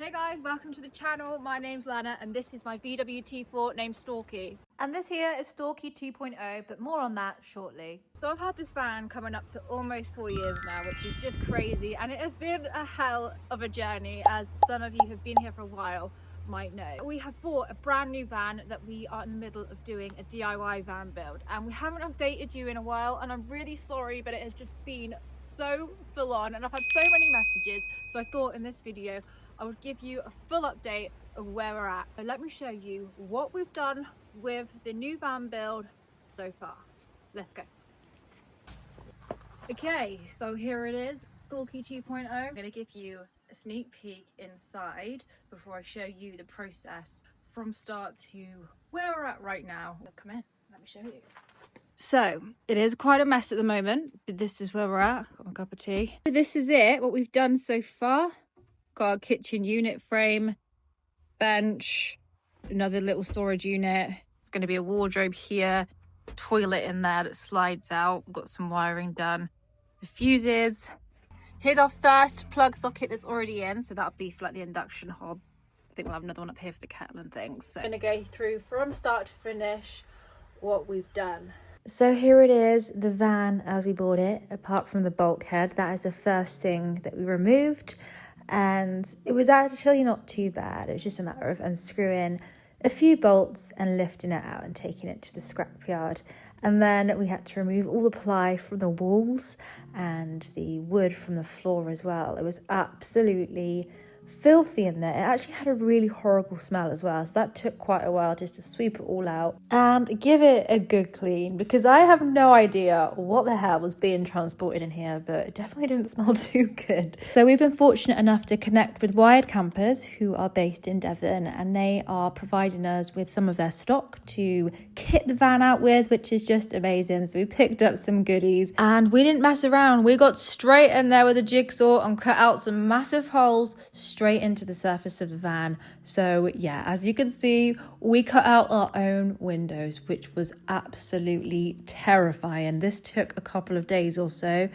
Hey guys, welcome to the channel. My name's Lana and this is my VW-T4 named Stalky. And this here is Stalky 2.0, but more on that shortly. So I've had this van coming up to almost 4 years now, which is just crazy, and it has been a hell of a journey, as some of you who have been here for a while might know. We have bought a brand new van that we are in the middle of doing a DIY van build, and we haven't updated you in a while, and I'm really sorry, but it has just been so full on and I've had so many messages. So I thought in this video I would give you a full update of where we're at. So let me show you what we've done with the new van build so far. Let's go. Okay, so here it is, Stalky 2.0. I'm going to give you a sneak peek inside before I show you the process from start to where we're at right now. Come in, let me show you. So it is quite a mess at the moment, but this is where we're at. Got my cup of tea. This is it, what we've done so far. Got our kitchen unit frame, bench, another little storage unit. It's going to be a wardrobe here, toilet in there that slides out. We've got some wiring done. The fuses. Here's our first plug socket that's already in, so that'll be for like the induction hob. I think we'll have another one up here for the kettle and things. So I'm going to go through from start to finish what we've done. So here it is, the van as we bought it, apart from the bulkhead. That is the first thing that we removed. And it was actually not too bad. It was just a matter of unscrewing a few bolts and lifting it out and taking it to the scrapyard. And then we had to remove all the ply from the walls and the wood from the floor as well. It was absolutely filthy in there. It actually had a really horrible smell as well, so that took quite a while just to sweep it all out and give it a good clean, because I have no idea what the hell was being transported in here, but it definitely didn't smell too good. So we've been fortunate enough to connect with Wired Campers, who are based in Devon, and they are providing us with some of their stock to kit the van out with, which is just amazing. So we picked up some goodies and we didn't mess around. We got straight in there with a jigsaw and cut out some massive holes straight into the surface of the van. So yeah, as you can see, we cut out our own windows, which was absolutely terrifying. This took a couple of days or so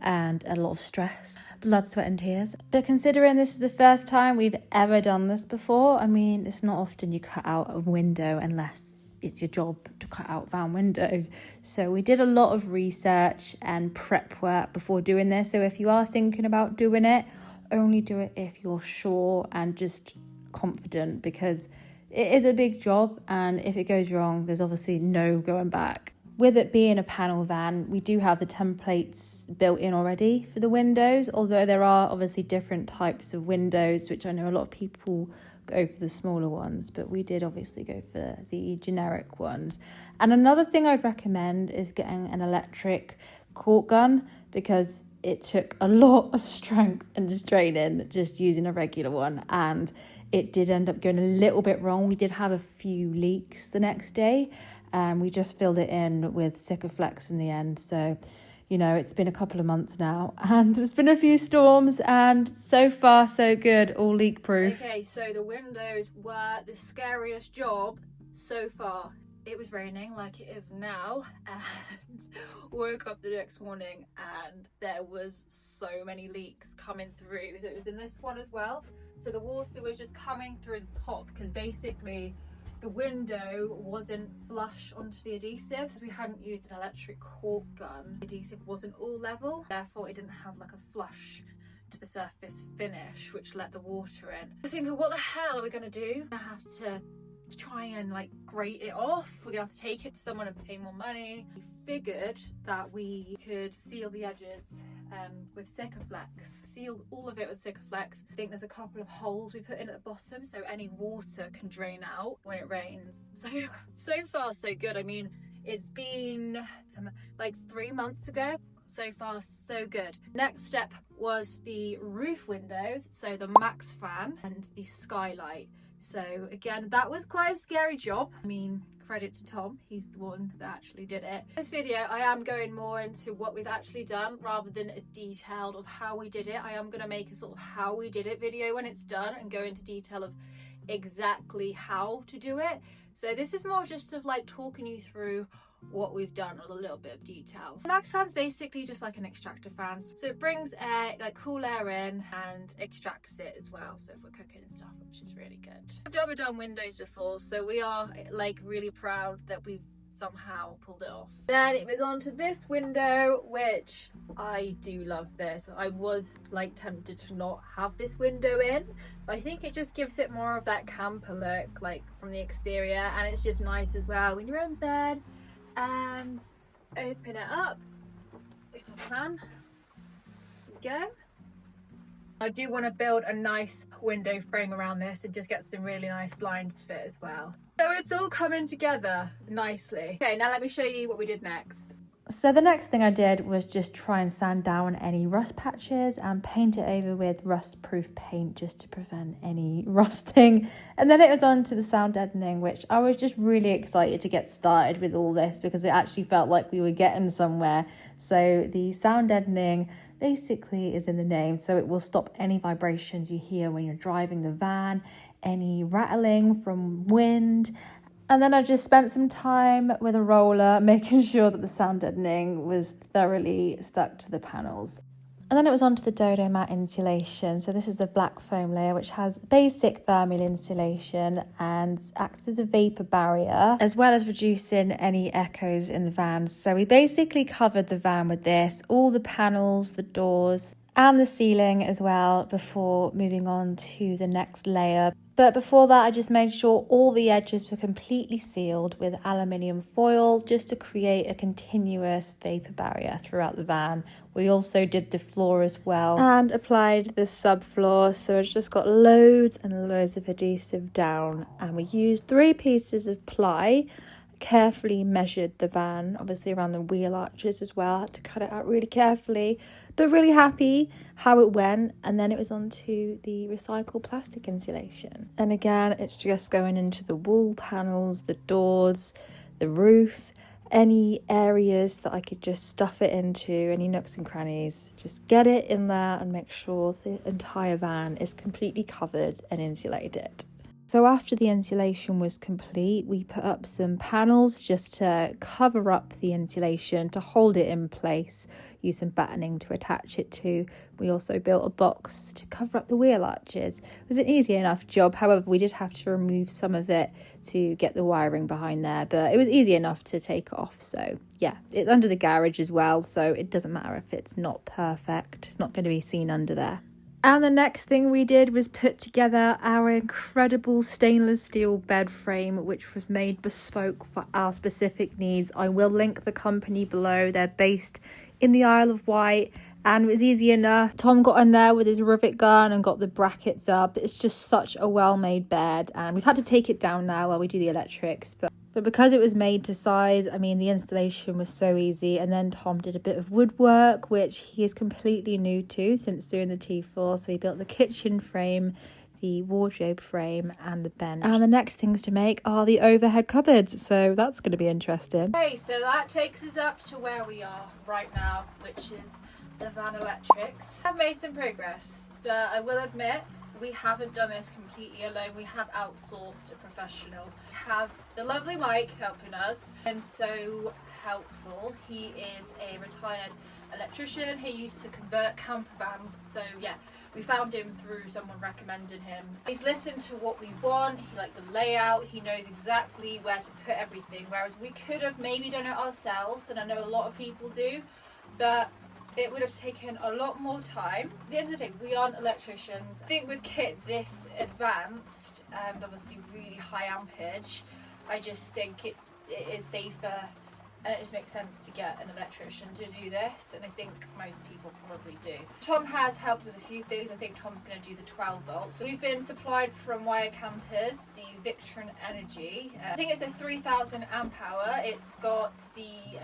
and a lot of stress, blood, sweat and tears. But considering this is the first time we've ever done this before, I mean, it's not often you cut out a window unless it's your job to cut out van windows. So we did a lot of research and prep work before doing this. So if you are thinking about doing it, only do it if you're sure and just confident, because it is a big job, and if it goes wrong, there's obviously no going back. With it being a panel van, we do have the templates built in already for the windows, although there are obviously different types of windows, which I know a lot of people go for the smaller ones, but we did obviously go for the generic ones. And another thing I'd recommend is getting an electric caulk gun, because it took a lot of strength and just training just using a regular one, and it did end up going a little bit wrong. We did have a few leaks the next day, and we just filled it in with Sikaflex in the end. So, you know, it's been a couple of months now and there's been a few storms, and so far so good, all leak proof. Okay, so the windows were the scariest job so far. It was raining like it is now, and woke up the next morning and there was so many leaks coming through. So it was in this one as well. So the water was just coming through the top, because basically the window wasn't flush onto the adhesive. We hadn't used an electric caulk gun. The adhesive wasn't all level, therefore it didn't have like a flush to the surface finish, which let the water in. I think, what the hell are we gonna do? I have to try and like grate it off. We're gonna have to take it to someone and pay more money. We figured that we could seal the edges with Sikaflex. Sealed all of it with Sikaflex. I think there's a couple of holes we put in at the bottom so any water can drain out when it rains. So far so good. I mean, it's been like 3 months ago. So far so good. Next step was the roof windows, so the max fan and the skylight. So again, that was quite a scary job. I mean, credit to Tom, he's the one that actually did it. This video, I am going more into what we've actually done rather than a detailed of how we did it. I am going to make a sort of how we did it video when it's done and go into detail of exactly how to do it. So this is more just of like talking you through what we've done with a little bit of details. The max fan's basically just like an extractor fan, so it brings air, like cool air in, and extracts it as well, so if we're cooking and stuff, which is really good. I've never done windows before, so we are like really proud that we've somehow pulled it off. Then it was onto this window, which I do love this. I was like tempted to not have this window in, but I think it just gives it more of that camper look, like from the exterior, and it's just nice as well when you're in bed. And open it up if I can. Go. I do want to build a nice window frame around this and just get some really nice blinds fit as well. So it's all coming together nicely. Okay, now let me show you what we did next. So the next thing I did was just try and sand down any rust patches and paint it over with rust-proof paint just to prevent any rusting. And then it was on to the sound deadening, which I was just really excited to get started with all this because it actually felt like we were getting somewhere. So the sound deadening basically is in the name, so it will stop any vibrations you hear when you're driving the van, any rattling from wind. And then I just spent some time with a roller making sure that the sound deadening was thoroughly stuck to the panels. And then it was onto the Dodo mat insulation. So this is the black foam layer, which has basic thermal insulation and acts as a vapor barrier, as well as reducing any echoes in the van. So we basically covered the van with this, all the panels, the doors, and the ceiling as well, before moving on to the next layer. But before that, I just made sure all the edges were completely sealed with aluminium foil just to create a continuous vapor barrier throughout the van. We also did the floor as well and applied the subfloor, so it's just got loads and loads of adhesive down. And we used 3 pieces of ply, carefully measured the van, obviously around the wheel arches as well. I had to cut it out really carefully, but really happy how it went. And then it was onto the recycled plastic insulation, and again it's just going into the wall panels, the doors, the roof, any areas that I could just stuff it into, any nooks and crannies, just get it in there and make sure the entire van is completely covered and insulated. So after the insulation was complete, we put up some panels just to cover up the insulation, to hold it in place, use some battening to attach it to. We also built a box to cover up the wheel arches. It was an easy enough job, however we did have to remove some of it to get the wiring behind there, but it was easy enough to take off. So yeah, it's under the garage as well, so it doesn't matter if it's not perfect, it's not going to be seen under there. And the next thing we did was put together our incredible stainless steel bed frame, which was made bespoke for our specific needs. I will link the company below. They're based in the Isle of Wight, and it was easy enough. Tom got in there with his rivet gun and got the brackets up. It's just such a well-made bed, and we've had to take it down now while we do the electrics, but because it was made to size, I mean, the installation was so easy. And then Tom did a bit of woodwork, which he is completely new to since doing the T4. So he built the kitchen frame, the wardrobe frame, and the bench. And the next things to make are the overhead cupboards. So that's going to be interesting. Okay, so that takes us up to where we are right now, which is the van electrics. I've made some progress, but I will admit, we haven't done this completely alone. We have outsourced a professional. We have the lovely Mike helping us, and so helpful. He is a retired electrician. He used to convert camper vans, so yeah, we found him through someone recommending him. He's listened to what we want. He liked the layout. He knows exactly where to put everything, whereas we could have maybe done it ourselves, and I know a lot of people do, but it would have taken a lot more time. At the end of the day, we aren't electricians. I think with kit this advanced and obviously really high ampage, I just think it is safer, and it just makes sense to get an electrician to do this, and I think most people probably do. Tom has helped with a few things. I think Tom's going to do the 12 volts. So we've been supplied from Wire Campers, the Victron Energy. I think it's a 3000 amp hour. It's got the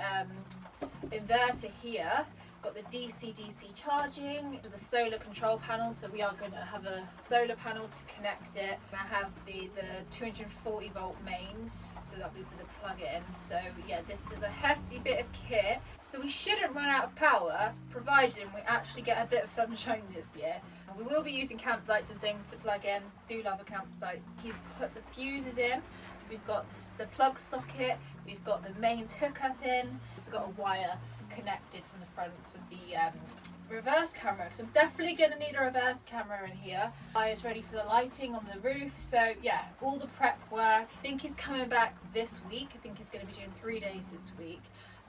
inverter here, got the DC charging, the solar control panel, so we are going to have a solar panel to connect it. And I have the 240 volt mains, so that'll be for the plug-in. So yeah, this is a hefty bit of kit, so we shouldn't run out of power, providing we actually get a bit of sunshine this year. And we will be using campsites and things to plug in. Do love a campsites. He's put the fuses in. We've got the plug socket, we've got the mains hookup in, we've got a wire connected from the front for the reverse camera, because I'm definitely going to need a reverse camera in here. Is ready for the lighting on the roof, so yeah, all the prep work. I think he's coming back this week. I think he's going to be doing 3 days this week,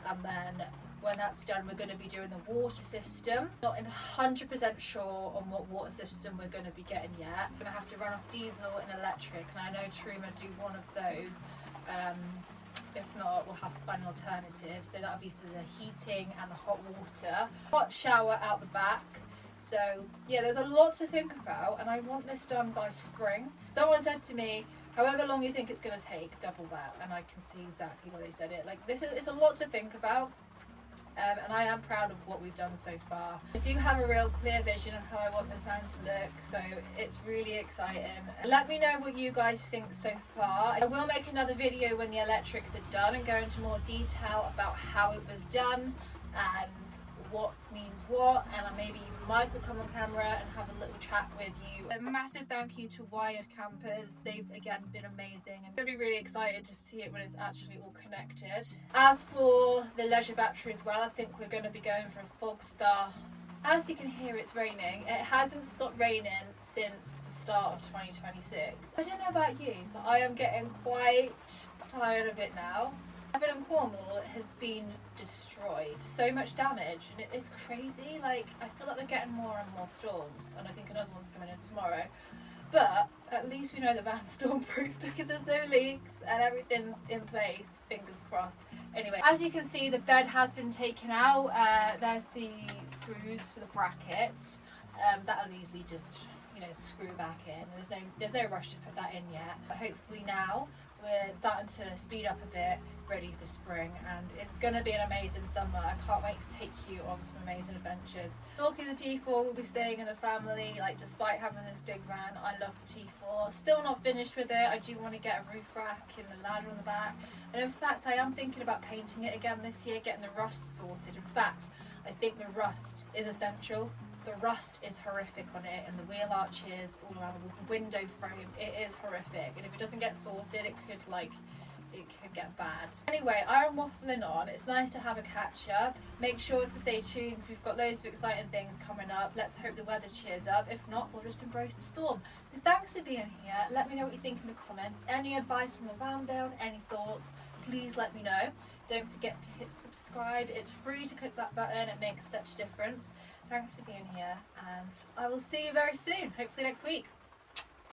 and then when that's done we're going to be doing the water system. Not 100% sure on what water system we're going to be getting yet. We're going to have to run off diesel and electric, and I know Truma do one of those. If not, we'll have to find an alternative. So that'll be for the heating and the hot water. Hot shower out the back. So yeah, there's a lot to think about, and I want this done by spring. Someone said to me, however long you think it's going to take, double that, and I can see exactly why they said it. Like, it's a lot to think about. And I am proud of what we've done so far. I do have a real clear vision of how I want this van to look, so it's really exciting. Let me know what you guys think so far. I will make another video when the electrics are done and go into more detail about how it was done and what means what, and maybe even Mike will come on camera and have a little chat with you. A massive thank you to Wired Campers. They've again been amazing. I'm going to be really excited to see it when it's actually all connected. As for the leisure battery as well, I think we're going to be going for a Fogstar. As you can hear, it's raining. It hasn't stopped raining since the start of 2026. I don't know about you, but I am getting quite tired of it now. Devon and Cornwall has been destroyed. So much damage, and it is crazy. Like, I feel like we're getting more and more storms, and I think another one's coming in tomorrow. But at least we know the van's stormproof because there's no leaks and everything's in place. Fingers crossed. Anyway, as you can see, the bed has been taken out. There's the screws for the brackets. That'll easily just, screw back in. There's no rush to put that in yet. But hopefully now we're starting to speed up a bit, ready for spring, and it's going to be an amazing summer. I can't wait to take you on some amazing adventures. Stalky the T4 will be staying in the family. Like, despite having this big van, I love the T4. Still not finished with it. I do want to get a roof rack and a ladder on the back, and in fact I am thinking about painting it again this year, getting the rust sorted. In fact, I think the rust is essential. The rust is horrific on it, and the wheel arches all around the window frame, it is horrific, and if it doesn't get sorted it could get bad. Anyway, I am waffling on. It's nice to have a catch up. Make sure to stay tuned. We've got loads of exciting things coming up. Let's hope the weather cheers up. If not, we'll just embrace the storm. So thanks for being here. Let me know what you think in the comments. Any advice on the van build, any thoughts, please let me know. Don't forget to hit subscribe. It's free to click that button. It makes such a difference. Thanks for being here, and I will see you very soon, hopefully next week.